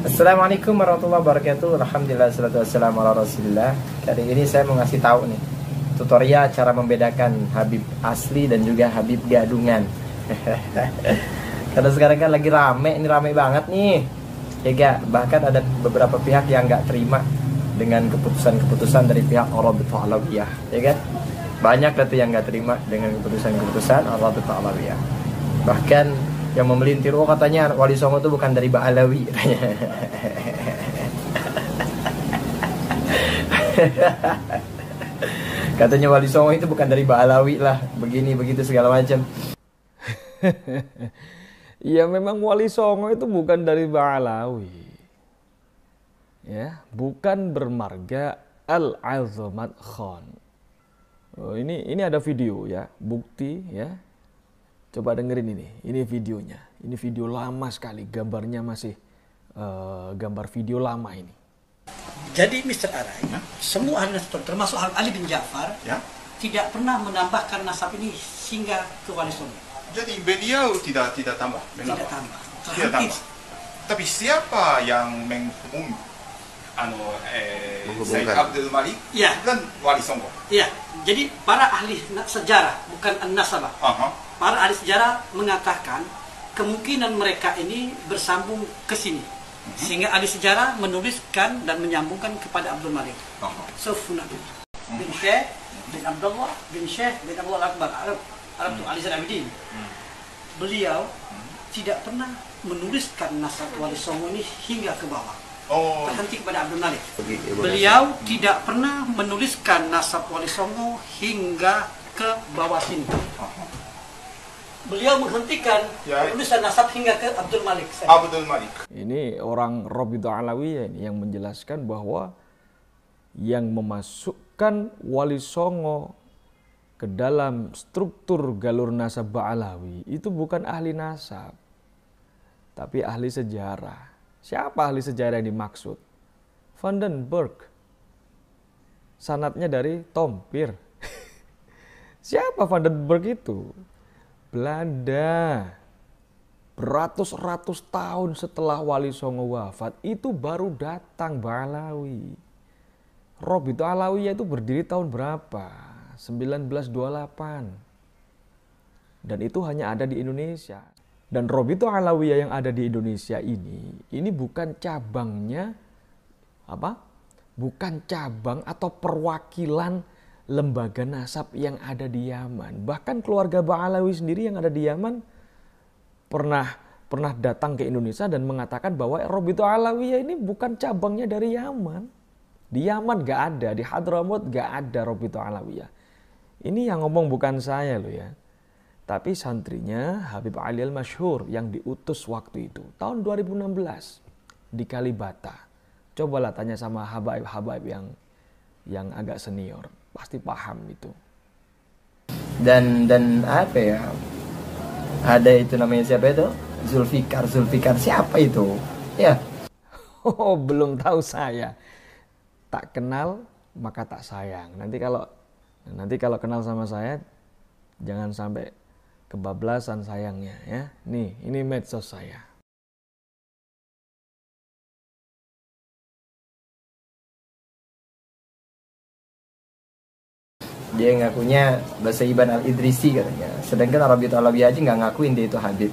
Assalamualaikum warahmatullahi wabarakatuh. Alhamdulillah, salatu wassalamu ala rasulillah. Kali ini saya mau ngasih tahu nih tutorial cara membedakan Habib asli dan juga Habib gadungan. Karena sekarang kan lagi rame, ini rame banget nih ya gak? Bahkan ada beberapa pihak yang gak terima dengan keputusan-keputusan dari pihak Rabithah Alawiyah, ya kan? Banyak tuh yang gak terima dengan keputusan-keputusan Rabithah Alawiyah. Bahkan yang memelintir, oh katanya Wali Songo itu bukan dari Ba'alawi. Katanya Wali Songo itu bukan dari Ba'alawi lah, begini begitu segala macam. Ya memang Wali Songo itu bukan dari Ba'alawi, ya, bukan bermarga Al-Azamat Khan. Oh, ini ada video ya, bukti ya. Coba dengerin ini videonya. Ini video lama sekali, gambarnya masih gambar video lama ini. Jadi Mr. Arai, semua ahli nasab termasuk Ali bin Ja'far tidak pernah menambahkan nasab ini hingga ke Wali Songo. Jadi beliau tidak tambah. Tidak tambah. Tidak tambah. Tapi siapa yang Said Abdul Malik dan Wali Songo? Iya. Jadi para ahli sejarah, bukan an-nasabah. Para ahli sejarah mengatakan kemungkinan mereka ini bersambung ke sini. Sehingga ahli sejarah menuliskan dan menyambungkan kepada Abdul Malik. Sofuna bin Syekh bin Abdullah bin Syekh bin Abdullah Akbar, Arab tu Ali Zain Abidin. Beliau tidak pernah menuliskan nasab Wali Songo ini hingga ke bawah. Terhenti kepada Abdul Malik. Beliau tidak pernah menuliskan nasab Wali Songo hingga ke bawah sini. Beliau menghentikan penulisan nasab hingga ke Abdul Malik. Abdul Malik. Ini orang Rabithah Alawiyah ini yang menjelaskan bahwa yang memasukkan Wali Songo ke dalam struktur galur nasab Ba'alawi itu bukan ahli nasab, tapi ahli sejarah. Siapa ahli sejarah yang dimaksud? Van den Berg. Sanadnya dari Tompir. Siapa Van den Berg itu? Belanda. Beratus-ratus tahun setelah Wali Songo wafat, itu baru datang Ba'alawi. Rabithah Alawiyah itu berdiri tahun berapa? 1928. Dan itu hanya ada di Indonesia. Dan Rabithah Alawiyah yang ada di Indonesia ini bukan cabangnya bukan cabang atau perwakilan lembaga nasab yang ada di Yaman. Bahkan keluarga Ba'alawi sendiri yang ada di Yaman pernah datang ke Indonesia dan mengatakan bahwa Rabithah Alawiyah ini bukan cabangnya dari Yaman. Di Yaman gak ada, di Hadramaut gak ada Rabithah Alawiyah. Ini yang ngomong bukan saya loh ya. Tapi santrinya Habib Ali Al-Masyhur yang diutus waktu itu tahun 2016 di Kalibata. Cobalah tanya sama habaib-habaib yang agak senior, pasti paham itu. Dan apa ya? Ada itu namanya siapa itu? Zulfikar siapa itu? Ya. Oh, belum tahu saya. Tak kenal maka tak sayang. Nanti kalau kenal sama saya jangan sampai kebablasan sayangnya ya. Nih, ini medsos saya. Dia ngakunya bahasa Iban Al-Idrisi katanya. Sedangkan Rabithah Alawiyah aja nggak ngakuin dia itu Habib.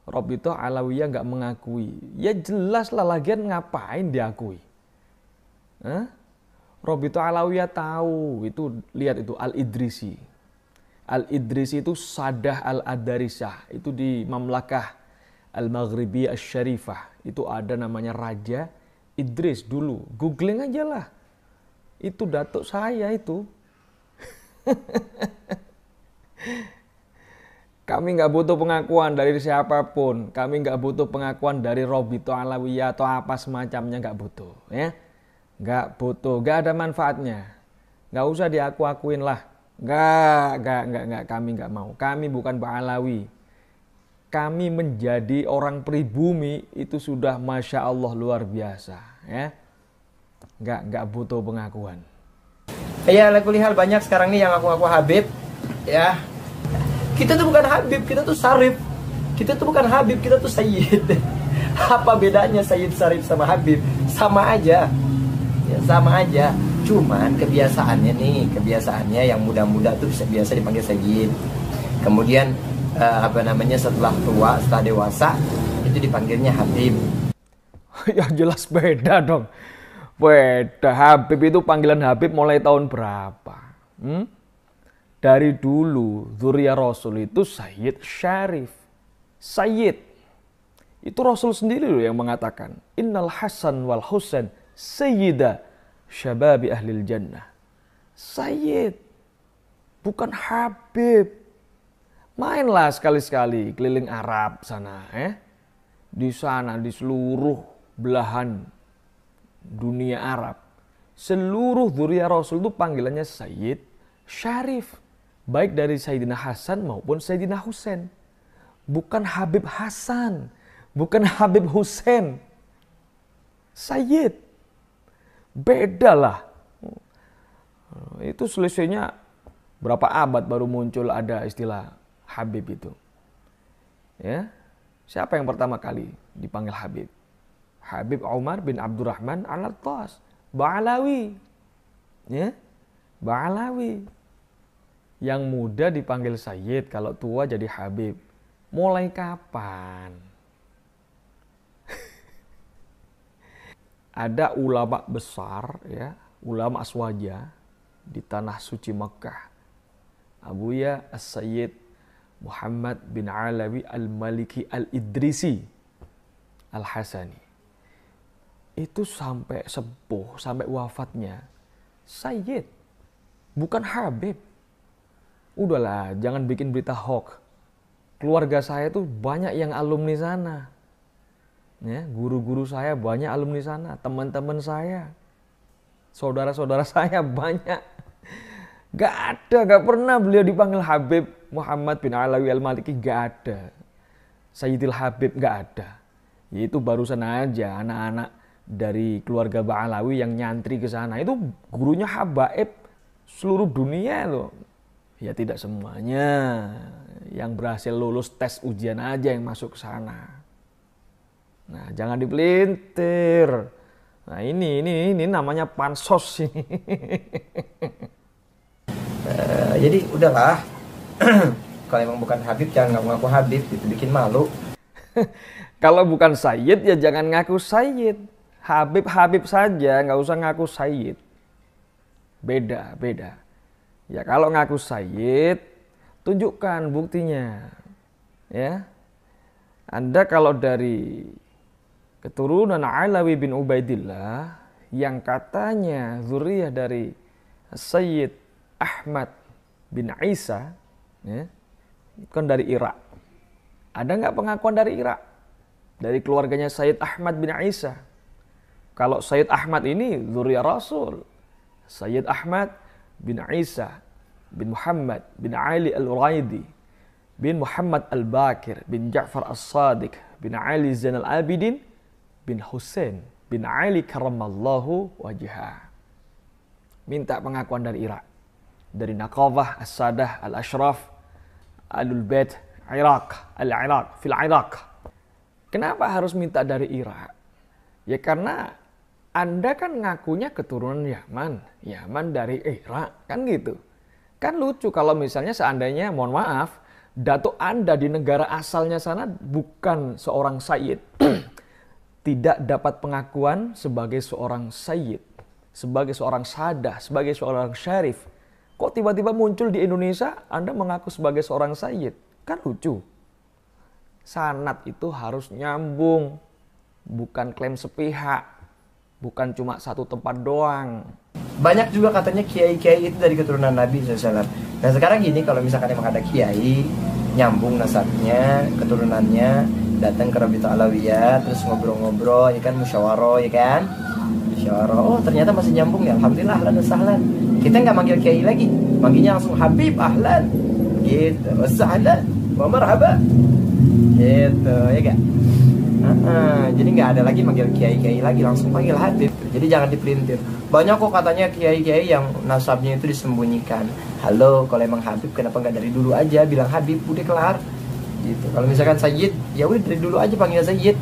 Rabithah Alawiyah nggak mengakui. Ya jelas lah, lagian ngapain diakui? Rabithah Alawiyah tahu itu, lihat itu Al-Idrisi. Al-Idrisi itu Sadah Al-Adarisah, itu di Mamlakah Al-Maghribi Asy-Syarifah. Itu ada namanya Raja Idris dulu. Googling aja lah. Itu datuk saya itu. Kami nggak butuh pengakuan dari siapapun. Kami nggak butuh pengakuan dari Rabithah Alawiyah atau apa semacamnya, nggak butuh. Ya, nggak butuh, nggak ada manfaatnya. Nggak usah diaku-akuin lah. Enggak, kami enggak mau. Kami bukan Ba'alawi. Kami menjadi orang pribumi itu sudah Masya Allah luar biasa. Ya. Enggak butuh pengakuan. Ya, lakulihal banyak sekarang nih yang ngaku-ngaku Habib. Ya. Kita tuh bukan Habib, kita tuh Sarif. Kita tuh bukan Habib, kita tuh Sayyid. Apa bedanya Sayyid Syarif sama Habib? Sama aja. Ya, sama aja. Cuman kebiasaannya yang muda-muda tuh biasa dipanggil Sayyid. Kemudian setelah tua, setelah dewasa itu dipanggilnya Habib. Ya jelas beda dong. Beda. Habib itu panggilan Habib mulai tahun berapa? Dari dulu dzurriyyah Rasul itu Sayyid Syarif. Sayyid. Itu Rasul sendiri loh yang mengatakan, Innal Hasan wal Husain sayyida syababi ahlil jannah. Sayyid. Bukan Habib. Mainlah sekali-sekali keliling Arab sana. Di sana, di seluruh belahan dunia Arab. Seluruh dzurriyyah Rasul itu panggilannya Sayyid Syarif. Baik dari Sayyidina Hasan maupun Sayyidina Husain. Bukan Habib Hasan. Bukan Habib Husain. Sayyid. Beda lah. Itu selisihnya berapa abad baru muncul ada istilah Habib itu. Ya. Siapa yang pertama kali dipanggil Habib? Habib Umar bin Abdurrahman Al-Attas, Ba'alawi. Ya. Ba'alawi. Yang muda dipanggil Sayyid, kalau tua jadi Habib. Mulai kapan? Ada ulama besar, ya, ulama aswaja di tanah suci Mekah. Abuya As-Sayyid Muhammad bin Alawi Al-Maliki Al-Idrisi Al-Hasani. Itu sampai sepuh, sampai wafatnya Sayyid, bukan Habib. Udahlah, jangan bikin berita hoax. Keluarga saya tuh banyak yang alumni sana. Ya, guru-guru saya banyak alumni sana, teman-teman saya, saudara-saudara saya banyak. Gak pernah beliau dipanggil Habib Muhammad bin Alawi Al-Maliki, gak ada. Sayyidil Habib gak ada. Itu barusan aja anak-anak dari keluarga Ba'alawi yang nyantri ke sana. Itu gurunya habaib seluruh dunia loh. Ya tidak semuanya. Yang berhasil lulus tes ujian aja yang masuk ke sana. Nah, jangan dipelintir. Nah, ini namanya pansos ini. Jadi udahlah. Kalau emang bukan Habib jangan ngaku-ngaku Habib, itu bikin malu. Kalau bukan Sayyid ya jangan ngaku Sayyid. Habib saja, nggak usah ngaku Sayyid. Beda. Ya kalau ngaku Sayyid, tunjukkan buktinya. Ya. Anda kalau dari keturunan Alawi bin Ubaidillah yang katanya dzurriyyah dari Sayyid Ahmad bin Isa, ya, kan dari Irak. Ada nggak pengakuan dari Irak? Dari keluarganya Sayyid Ahmad bin Isa. Kalau Sayyid Ahmad ini dzurriyyah Rasul. Sayyid Ahmad bin Isa bin Muhammad bin Ali Al-Uraidi bin Muhammad Al-Bakir bin Ja'far As-Sadiq bin Ali Zainal Abidin bin Husain bin Ali Karamallahu Wajhah. Minta pengakuan dari Irak. Dari Naqabah, As-Sadah, Al-Ashraf, Alul Bait, Iraq, Al-Iraq, fil Iraq. Kenapa harus minta dari Irak? Ya karena Anda kan ngakunya keturunan Yaman dari Irak, kan gitu. Kan lucu kalau misalnya seandainya, mohon maaf, datuk Anda di negara asalnya sana bukan seorang Sayyid. Tidak dapat pengakuan sebagai seorang Sayyid, sebagai seorang Sadah, sebagai seorang Syarif. Kok tiba-tiba muncul di Indonesia, Anda mengaku sebagai seorang Sayyid? Kan lucu. Sanad itu harus nyambung. Bukan klaim sepihak. Bukan cuma satu tempat doang. Banyak juga katanya kiai-kiai itu dari keturunan Nabi SAW. Nah sekarang gini, kalau misalkan emang ada kiai, nyambung nasabnya, keturunannya, datang ke Rabita Alawiyah, terus ngobrol-ngobrol, ya kan, musyawarah, ya kan? Musyawarah, oh ternyata masih nyambung ya, alhamdulillah, ahlan wa sahlan. Kita nggak manggil kiai lagi, manggilnya langsung Habib, ahlan, gitu, sahlan, wa marhaba, gitu, ya kan? Jadi nggak ada lagi manggil kiai-kiai lagi, langsung panggil Habib. Jadi jangan dipelintir. Banyak kok katanya kiai-kiai yang nasabnya itu disembunyikan. Halo, kalau emang Habib kenapa nggak dari dulu aja bilang Habib, udah kelar. Gitu. Kalau misalkan Sayyid, ya udah dari dulu aja panggil Sayyid.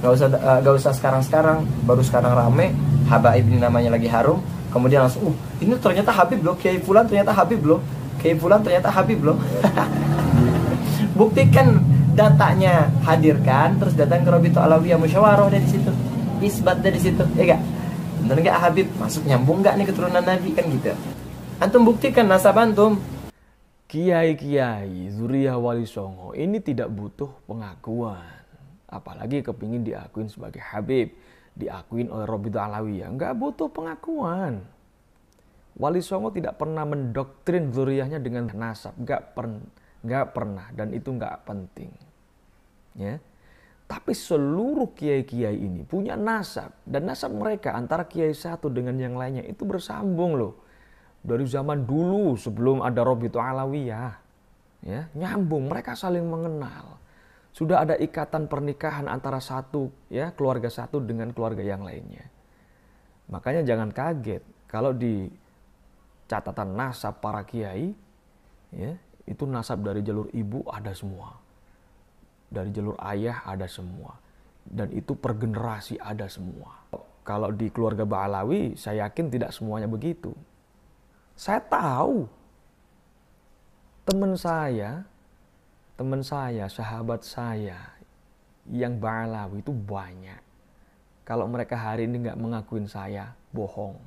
Nggak usah sekarang, baru sekarang rame, habaib ini namanya lagi harum, kemudian langsung, ini ternyata Habib loh, Kiai Fulan ternyata Habib loh, Kiai Fulan ternyata Habib loh. Buktikan datanya, hadirkan, terus datang ke Rabithah Alawiyah musyawarah dari situ, isbat dari situ, ya gak? Bener gak Habib? Masuk nyambung gak nih keturunan Nabi, kan gitu. Antum buktikan nasab antum. Kiai-kiai Zuriyah Wali Songo ini tidak butuh pengakuan, apalagi kepingin diakuin sebagai Habib, diakuin oleh Rabithah Alawiyah, nggak butuh pengakuan. Wali Songo tidak pernah mendoktrin zuriyahnya dengan nasab, nggak pernah, dan itu nggak penting. Ya, tapi seluruh kiai-kiai ini punya nasab, dan nasab mereka antara kiai satu dengan yang lainnya itu bersambung loh. Dari zaman dulu sebelum ada Rabithah Alawiyah, ya, nyambung, mereka saling mengenal. Sudah ada ikatan pernikahan antara satu, ya, keluarga satu dengan keluarga yang lainnya. Makanya jangan kaget kalau di catatan nasab para kiai, ya, itu nasab dari jalur ibu ada semua, dari jalur ayah ada semua, dan itu per generasi ada semua. Kalau di keluarga Ba'alawi, saya yakin tidak semuanya begitu. Saya tahu teman saya, sahabat saya yang Ba'alawi itu banyak. Kalau mereka hari ini nggak mengakuin saya, bohong.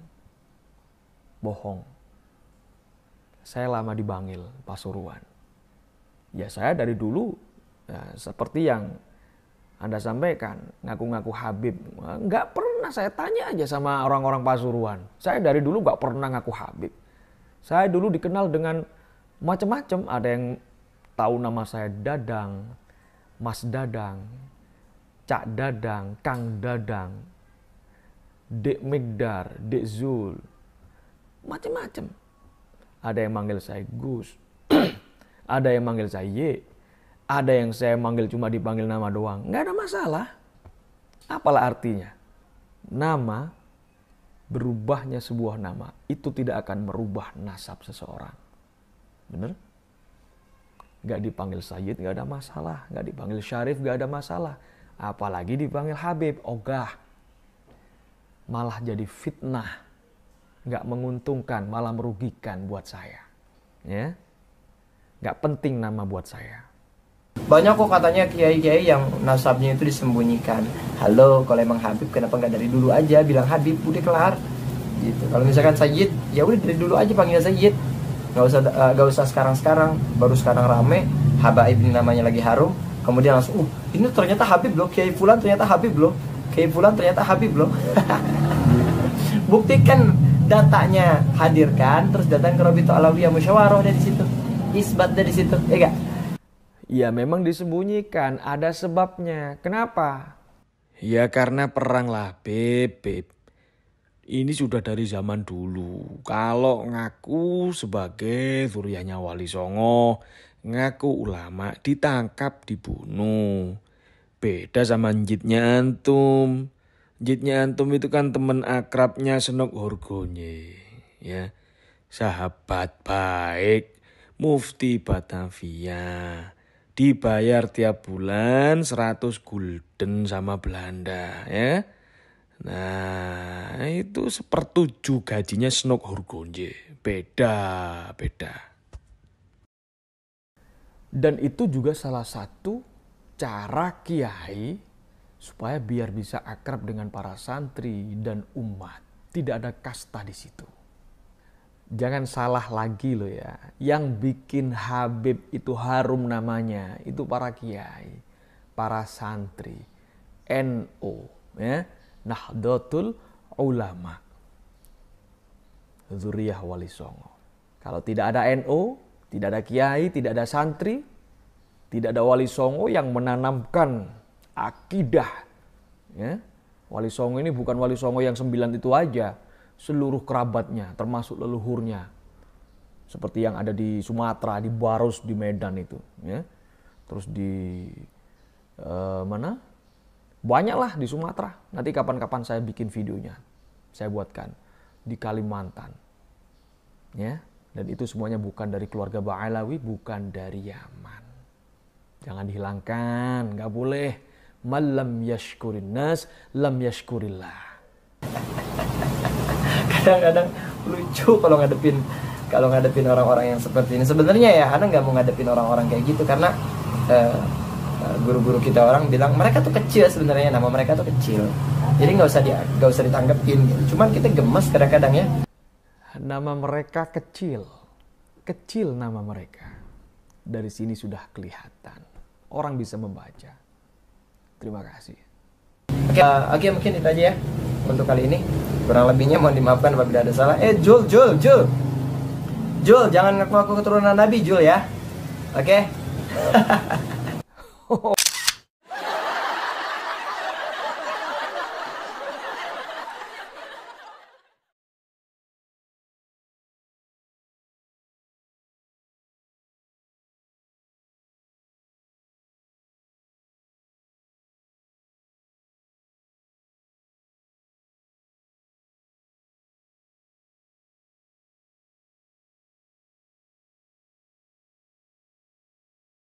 Saya lama di Bangil, Pasuruan. Ya saya dari dulu, ya, seperti yang Anda sampaikan, ngaku-ngaku Habib. Nggak pernah, saya tanya aja sama orang-orang Pasuruan. Saya dari dulu nggak pernah ngaku Habib. Saya dulu dikenal dengan macam-macam. Ada yang tahu nama saya Dadang, Mas Dadang, Cak Dadang, Kang Dadang, Dek Migdar, Dek Zul, macam-macam. Ada yang manggil saya Gus, ada yang manggil saya Ye, ada yang saya manggil cuma dipanggil nama doang. Nggak ada masalah. Apalah artinya? Nama, berubahnya sebuah nama itu tidak akan merubah nasab seseorang. Bener? Nggak dipanggil Sayyid nggak ada masalah, nggak dipanggil Syarif nggak ada masalah, apalagi dipanggil Habib, ogah. Malah jadi fitnah, nggak menguntungkan, malah merugikan buat saya. Ya, nggak penting nama buat saya. Banyak kok katanya kiai-kiai yang nasabnya itu disembunyikan. Halo, kalau emang Habib kenapa nggak dari dulu aja bilang Habib, udah kelar. Gitu. Kalau misalkan Sayyid, ya udah dari dulu aja panggil Sayyid. Nggak usah sekarang, baru sekarang rame, habaib ini namanya lagi harum, kemudian langsung, ini ternyata Habib loh, Kiai Fulan ternyata Habib loh, Kiai Fulan ternyata Habib loh. Buktikan datanya, hadirkan, terus datang ke Rabithah Alawiyah musyawarah dari situ, isbat dari situ, ya gak? Ya memang disembunyikan, ada sebabnya. Kenapa? Ya karena perang lah, Beb. Ini sudah dari zaman dulu. Kalau ngaku sebagai zuriyahnya Wali Songo, ngaku ulama, ditangkap, dibunuh. Beda sama njitnya antum. Njitnya antum itu kan teman akrabnya Senok Horgonye. Ya, sahabat baik, mufti Batavia. Dibayar tiap bulan 100 gulden sama Belanda, ya. Nah, itu 1/7 gajinya Senok Horgonye. Beda. Dan itu juga salah satu cara kiai supaya biar bisa akrab dengan para santri dan umat. Tidak ada kasta di situ. Jangan salah lagi loh ya. Yang bikin Habib itu harum namanya, itu para kiai, para santri, NU, ya, Nahdlatul Ulama, Zuriyah Wali Songo. Kalau tidak ada NU, tidak ada kiai, tidak ada santri, tidak ada Wali Songo yang menanamkan akidah, ya. Wali Songo ini bukan Wali Songo yang 9 itu aja, seluruh kerabatnya, termasuk leluhurnya, seperti yang ada di Sumatera, di Baros, di Medan itu, ya. Terus di mana? Banyaklah di Sumatera. Nanti kapan-kapan saya bikin videonya, saya buatkan di Kalimantan, ya. Dan itu semuanya bukan dari keluarga Ba'alawi, bukan dari Yaman. Jangan dihilangkan, nggak boleh. Man lam yashkurin nas, lam yashkurillah. Kadang-kadang lucu kalau ngadepin orang-orang yang seperti ini. Sebenarnya ya Ana nggak mau ngadepin orang-orang kayak gitu karena guru-guru kita orang bilang mereka tuh kecil, sebenarnya nama mereka tuh kecil. Jadi nggak usah ditanggepin gitu. Cuman kita gemes kadang-kadang ya. Nama mereka kecil nama mereka. Dari sini sudah kelihatan. Orang bisa membaca. Terima kasih. Oke, mungkin itu aja ya untuk kali ini. Kurang lebihnya mohon dimaafkan apabila ada salah. Jul, jangan ngaku-ngaku keturunan Nabi, Jul ya. Oke.